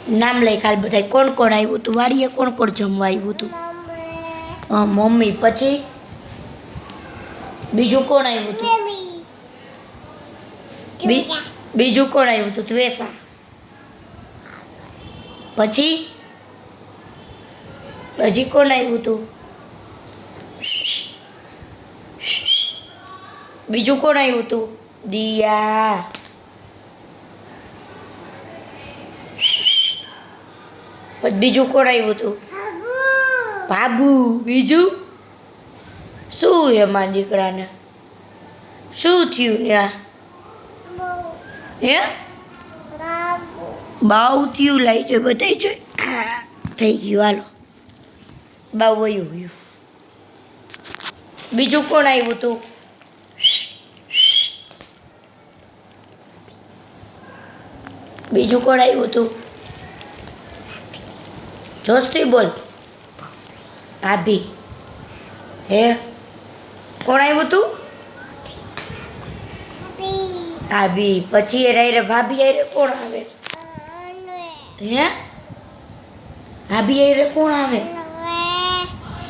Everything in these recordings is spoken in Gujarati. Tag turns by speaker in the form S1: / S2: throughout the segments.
S1: નામ લઈ કાલ બધા કોણ કોણ આવ્યું હતું વાડીએ કોણ કોણ જમવા આવ્યું હતું મમ્મી પછી બીજું કોણ આવ્યું હતું બીજું કોણ આવ્યું હતું ત્વેષા પછી હજી કોણ આવ્યું હતું બીજું કોણ આવ્યું હતું દિયા પછી બીજું કોણ આવ્યું હતું બાબુ બીજું શું એમાં દીકરાને શું થયું ને હે બાવ થયું લાઈ જોઈ બધાય જોઈ થઈ ગયું હાલો બાવ વયું ગયું બીજું કોણ આવ્યું હતું બીજું કોણ આવ્યું હતું જોસ્તી બોલ ભાભી હે કોણ આવ્યું હતું ભાભી પછી એ રાયરે ભાભી આયરે કોણ આવે હે ભાભી આયરે કોણ આવે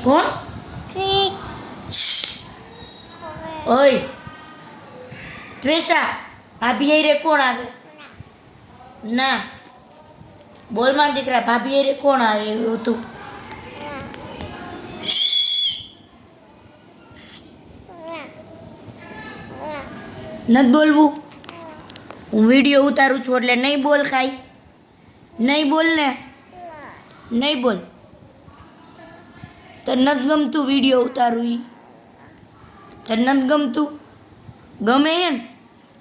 S1: કોણ ઓય ત્વેષા ભાભી આયરે કોણ આવે ના બોલમાં દીકરા ભાભી આયરે કોણ આવે એવું હતું નથી બોલવું હું વિડીયો ઉતારું છું એટલે નહીં બોલ કાંઈ નહીં બોલ ને નહીં બોલ તને નથી ગમતું વિડીયો ઉતારું એ તને નથી ગમતું ગમે એમ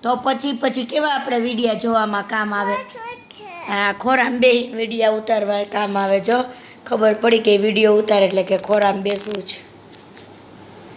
S1: તો પછી કેવા આપણે વિડીયા જોવામાં કામ આવે હા ખોરામ બે વિડીયા ઉતારવા કામ આવે જો ખબર પડી કે વિડીયો ઉતારે એટલે કે ખોરામ બેસવું છે